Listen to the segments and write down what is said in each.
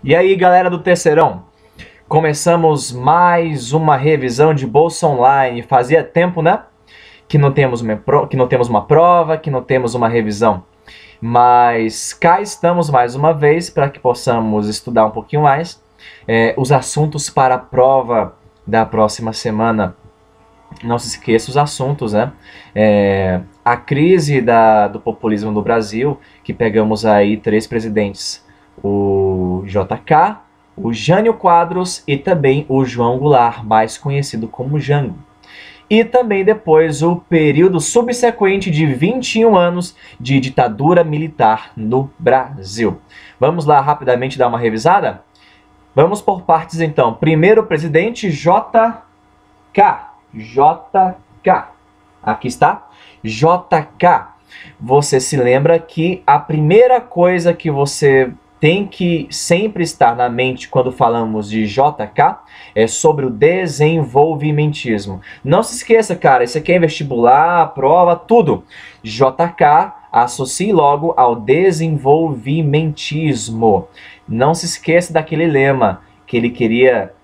E aí, galera do Terceirão, começamos mais uma revisão de Bolsa Online. Fazia tempo, né? Que não temos uma prova, que não temos uma revisão. Mas cá estamos mais uma vez para que possamos estudar um pouquinho mais os assuntos para a prova da próxima semana. Não se esqueça os assuntos, né? A crise do populismo no Brasil, que pegamos aí 3 presidentes. O JK, o Jânio Quadros e também o João Goulart, mais conhecido como Jango. E também depois o período subsequente de 21 anos de ditadura militar no Brasil. Vamos lá rapidamente dar uma revisada? Vamos por partes então. Primeiro presidente, JK. Aqui está, JK. Você se lembra que a primeira coisa que você tem que sempre estar na mente quando falamos de JK é sobre o desenvolvimentismo. Não se esqueça, cara, isso aqui é vestibular, prova, tudo. JK, associe logo ao desenvolvimentismo. Não se esqueça daquele lema que ele queria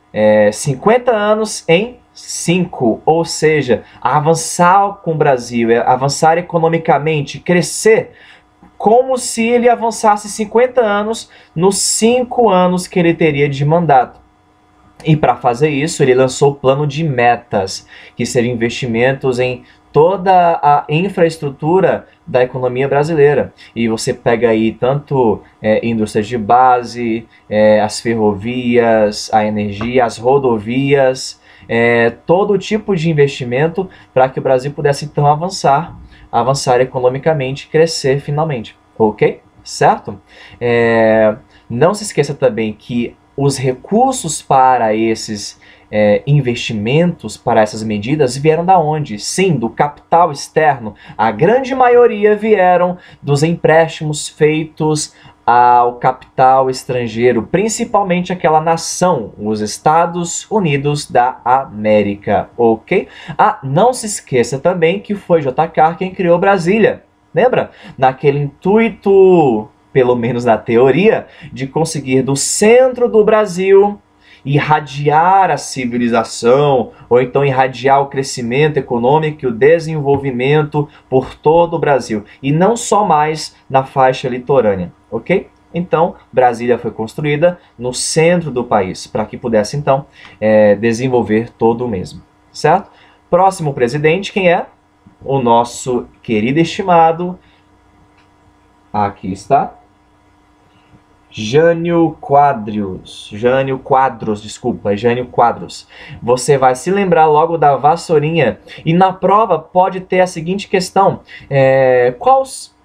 50 anos em 5, ou seja, avançar com o Brasil, avançar economicamente, crescer, como se ele avançasse 50 anos nos 5 anos que ele teria de mandato. E para fazer isso, ele lançou o plano de metas, que seriam investimentos em toda a infraestrutura da economia brasileira. E você pega aí tanto indústrias de base, as ferrovias, a energia, as rodovias, todo tipo de investimento para que o Brasil pudesse então avançar economicamente, crescer finalmente, ok? Certo? Não se esqueça também que os recursos para esses investimentos, para essas medidas, vieram da onde? Sim, do capital externo. A grande maioria vieram dos empréstimos feitos ao capital estrangeiro, principalmente aquela nação, os Estados Unidos da América, ok? Não se esqueça também que foi JK quem criou Brasília, lembra? Naquele intuito, pelo menos na teoria, de conseguir do centro do Brasil irradiar a civilização, ou então irradiar o crescimento econômico e o desenvolvimento por todo o Brasil, e não só mais na faixa litorânea, ok? Então, Brasília foi construída no centro do país, para que pudesse, então, desenvolver todo o mesmo, certo? Próximo presidente, quem é? O nosso querido e estimado, aqui está, Jânio Quadros. Você vai se lembrar logo da vassourinha. E na prova pode ter a seguinte questão. Qual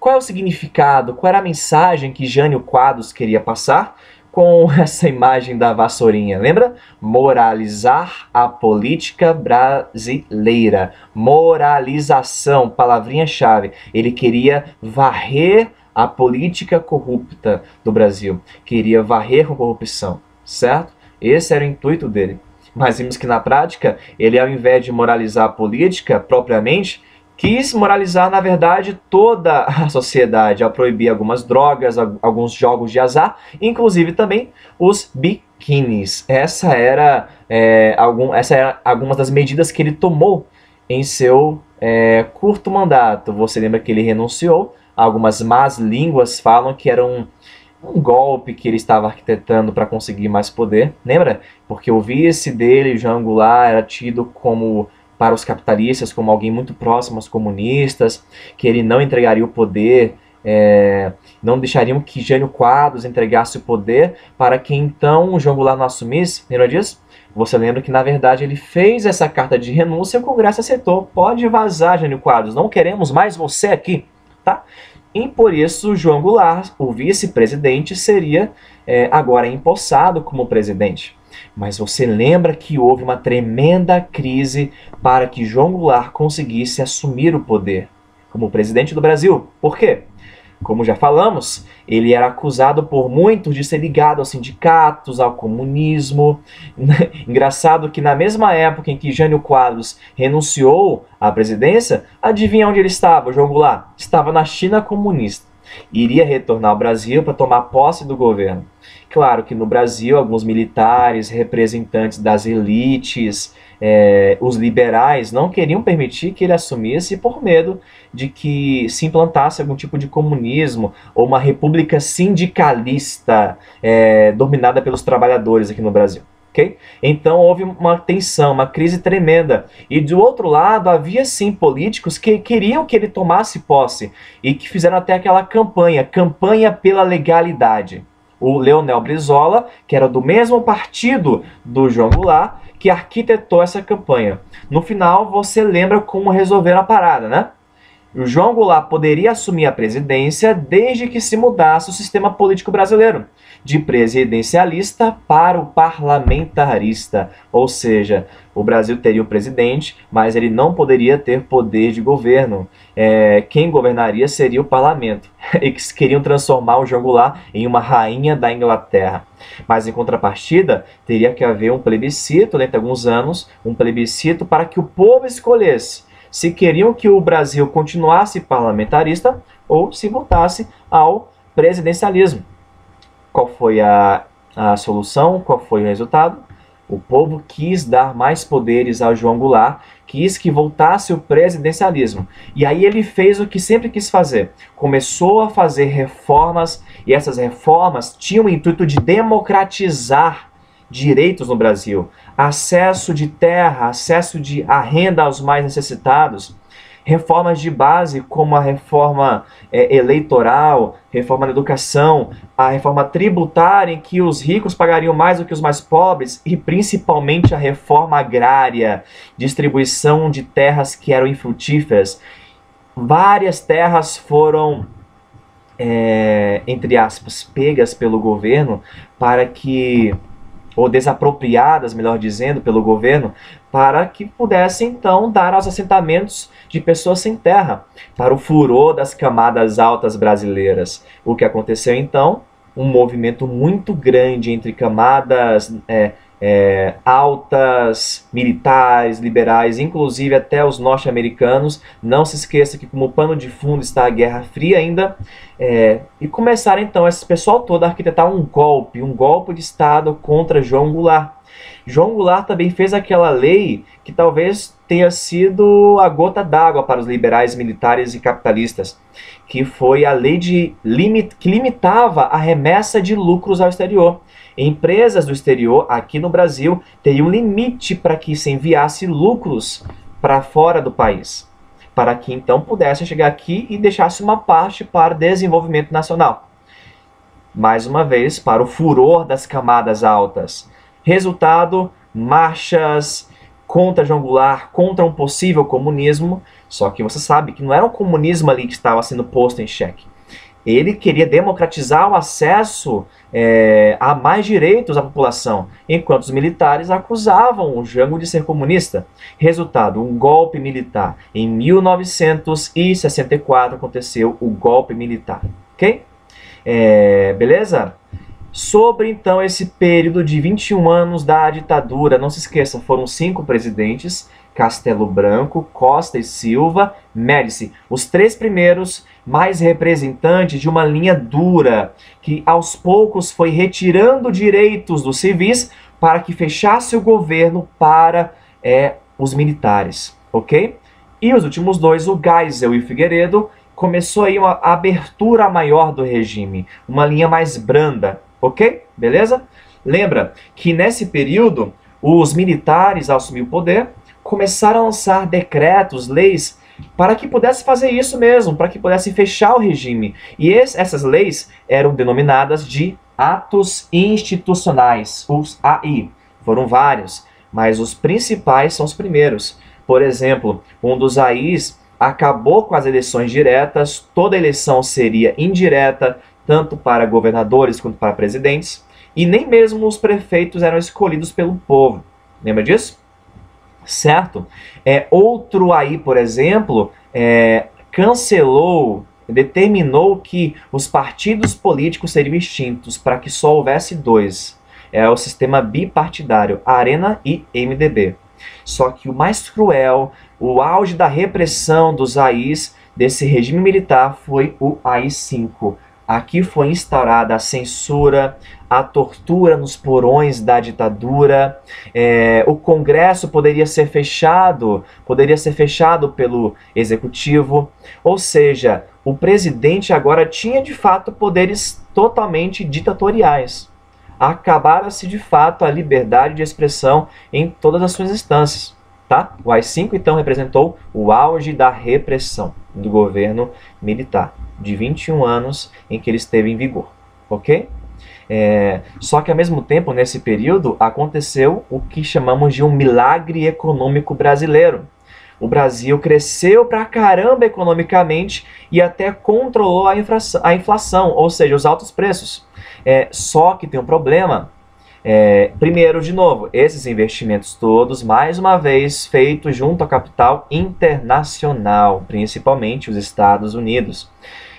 é o significado, qual era a mensagem que Jânio Quadros queria passar com essa imagem da vassourinha? Lembra? Moralizar a política brasileira. Moralização, palavrinha-chave. Ele queria varrer a política corrupta do Brasil, queria varrer com corrupção, certo? Esse era o intuito dele. Mas vimos que na prática, ele ao invés de moralizar a política propriamente, quis moralizar na verdade toda a sociedade, ao proibir algumas drogas, alguns jogos de azar, inclusive também os biquínis. Essa era algumas das medidas que ele tomou em seu curto mandato. Você lembra que ele renunciou? Algumas más línguas falam que era um golpe que ele estava arquitetando para conseguir mais poder. Lembra? Porque o vice dele, João Goulart, era tido como, para os capitalistas, como alguém muito próximo aos comunistas, que ele não entregaria o poder, não deixariam que Jânio Quadros entregasse o poder para que então o João Goulart não assumisse. Lembra disso? Você lembra que, na verdade, ele fez essa carta de renúncia e o Congresso aceitou. Pode vazar, Jânio Quadros, não queremos mais você aqui. Tá? E por isso, João Goulart, o vice-presidente, seria agora empossado como presidente. Mas você lembra que houve uma tremenda crise para que João Goulart conseguisse assumir o poder como presidente do Brasil. Por quê? Como já falamos, ele era acusado por muitos de ser ligado aos sindicatos, ao comunismo. Engraçado que na mesma época em que Jânio Quadros renunciou à presidência, adivinha onde ele estava, João Goulart? Estava na China comunista. iria retornar ao Brasil para tomar posse do governo. Claro que no Brasil, alguns militares, representantes das elites, os liberais não queriam permitir que ele assumisse por medo de que se implantasse algum tipo de comunismo ou uma república sindicalista dominada pelos trabalhadores aqui no Brasil. Okay? Então houve uma tensão, uma crise tremenda. E do outro lado, havia sim políticos que queriam que ele tomasse posse e que fizeram até aquela campanha pela legalidade. O Leonel Brizola, que era do mesmo partido do João Goulart, que arquitetou essa campanha. No final, você lembra como resolveram a parada, né? O João Goulart poderia assumir a presidência desde que se mudasse o sistema político brasileiro, de presidencialista para o parlamentarista. Ou seja, o Brasil teria um presidente, mas ele não poderia ter poder de governo. Quem governaria seria o parlamento. Eles queriam transformar o João Goulart em uma rainha da Inglaterra. Mas em contrapartida, teria que haver um plebiscito, dentro de alguns anos, um plebiscito para que o povo escolhesse se queriam que o Brasil continuasse parlamentarista ou se voltasse ao presidencialismo. Qual foi a solução? Qual foi o resultado? O povo quis dar mais poderes ao João Goulart, quis que voltasse o presidencialismo. E aí ele fez o que sempre quis fazer. Começou a fazer reformas, e essas reformas tinham o intuito de democratizar direitos no Brasil, acesso de terra, acesso à renda aos mais necessitados, reformas de base como a reforma eleitoral, reforma na educação, a reforma tributária em que os ricos pagariam mais do que os mais pobres e principalmente a reforma agrária, distribuição de terras que eram infrutíferas. Várias terras foram entre aspas, pegas pelo governo para que ou desapropriadas, melhor dizendo, pelo governo, para que pudesse então dar aos assentamentos de pessoas sem terra, para o furor das camadas altas brasileiras. O que aconteceu então? Um movimento muito grande entre camadas altas, militares, liberais, inclusive até os norte-americanos. Não se esqueça que como pano de fundo está a Guerra Fria ainda. E começaram então esse pessoal todo a arquitetar um golpe de Estado contra João Goulart. João Goulart também fez aquela lei que talvez tenha sido a gota d'água para os liberais, militares e capitalistas, que foi a lei que limitava a remessa de lucros ao exterior. Empresas do exterior, aqui no Brasil, teriam um limite para que se enviasse lucros para fora do país, para que então pudessem chegar aqui e deixasse uma parte para desenvolvimento nacional. Mais uma vez, para o furor das camadas altas. Resultado, marchas contra João Goulart, contra um possível comunismo, só que você sabe que não era o comunismo ali que estava sendo posto em xeque. Ele queria democratizar o acesso a mais direitos à população, enquanto os militares acusavam o Jango de ser comunista. Resultado, um golpe militar. Em 1964 aconteceu o golpe militar. Ok? Beleza? Sobre, então, esse período de 21 anos da ditadura, não se esqueça, foram 5 presidentes, Castelo Branco, Costa e Silva, Médici, os 3 primeiros mais representantes de uma linha dura, que aos poucos foi retirando direitos dos civis para que fechasse o governo para os militares, ok? E os últimos 2, o Geisel e o Figueiredo, começou aí uma abertura maior do regime, uma linha mais branda, ok? Beleza? Lembra que nesse período, os militares, ao assumir o poder, começaram a lançar decretos, leis, para que pudesse fazer isso mesmo, para que pudesse fechar o regime. E essas leis eram denominadas de atos institucionais, os AI. Foram vários, mas os principais são os primeiros. Por exemplo, um dos AIs acabou com as eleições diretas, toda eleição seria indireta, tanto para governadores quanto para presidentes, e nem mesmo os prefeitos eram escolhidos pelo povo. Lembra disso? Certo? Outro aí, por exemplo, determinou que os partidos políticos seriam extintos para que só houvesse 2. É o sistema bipartidário, Arena e MDB. Só que o mais cruel, o auge da repressão dos AIs, desse regime militar foi o AI-5. Aqui foi instaurada a censura, a tortura nos porões da ditadura, o Congresso poderia ser fechado pelo Executivo, ou seja, o presidente agora tinha de fato poderes totalmente ditatoriais. Acabaram-se de fato a liberdade de expressão em todas as suas instâncias. Tá? O AI-5 então representou o auge da repressão do governo militar, de 21 anos em que ele esteve em vigor, ok? Só que ao mesmo tempo, nesse período, aconteceu o que chamamos de um milagre econômico brasileiro. O Brasil cresceu pra caramba economicamente e até controlou a inflação, ou seja, os altos preços. Só que tem um problema. Primeiro, de novo, esses investimentos todos, mais uma vez, feitos junto ao capital internacional, principalmente os Estados Unidos.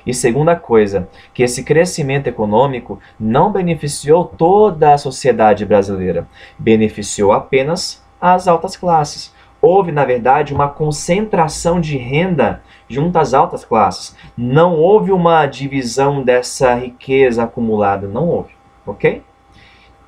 E segunda coisa, que esse crescimento econômico não beneficiou toda a sociedade brasileira, beneficiou apenas as altas classes. Houve, na verdade, uma concentração de renda junto às altas classes. Não houve uma divisão dessa riqueza acumulada, não houve, ok?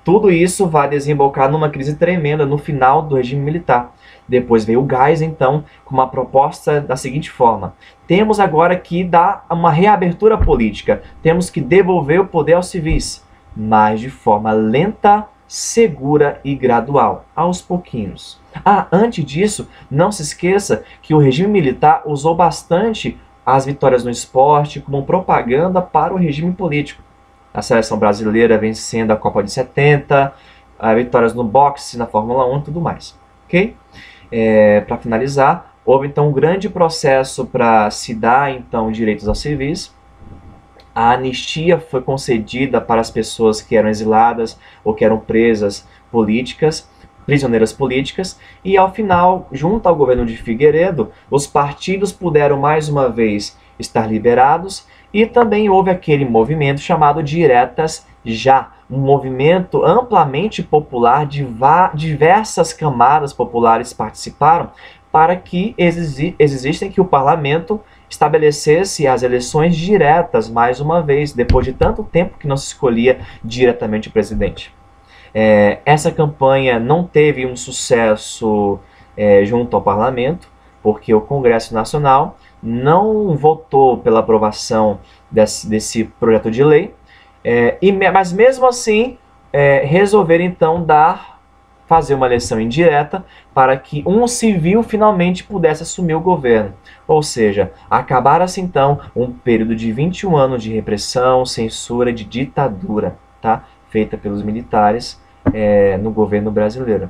Tudo isso vai desembocar numa crise tremenda no final do regime militar. Depois veio o Geisel, então, com uma proposta da seguinte forma: temos agora que dar uma reabertura política, temos que devolver o poder aos civis, mas de forma lenta, segura e gradual, aos pouquinhos. Antes disso, não se esqueça que o regime militar usou bastante as vitórias no esporte como propaganda para o regime político. A seleção brasileira vencendo a Copa de 70, vitórias no boxe, na Fórmula 1 e tudo mais. Ok? Para finalizar, houve então um grande processo para se dar então direitos aos civis. A anistia foi concedida para as pessoas que eram exiladas ou que eram prisioneiras políticas, e ao final, junto ao governo de Figueiredo, os partidos puderam mais uma vez estar liberados. E também houve aquele movimento chamado Diretas Já, um movimento amplamente popular, diversas camadas populares participaram para que exigissem que o parlamento estabelecesse as eleições diretas mais uma vez, depois de tanto tempo que não se escolhia diretamente o presidente. Essa campanha não teve um sucesso junto ao parlamento, porque o Congresso Nacional não votou pela aprovação desse projeto de lei, mas mesmo assim resolveram então fazer uma eleição indireta para que um civil finalmente pudesse assumir o governo. Ou seja, acabaram-se então um período de 21 anos de repressão, censura, de ditadura, tá? Feita pelos militares no governo brasileiro.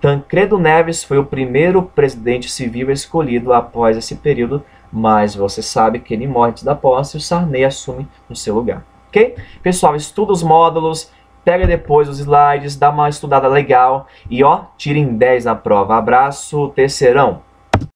Tancredo Neves foi o primeiro presidente civil escolhido após esse período, mas você sabe que ele morre antes da posse e o Sarney assume no seu lugar. Ok? Pessoal, estuda os módulos, pega depois os slides, dá uma estudada legal e tirem 10 na prova. Abraço, terceirão!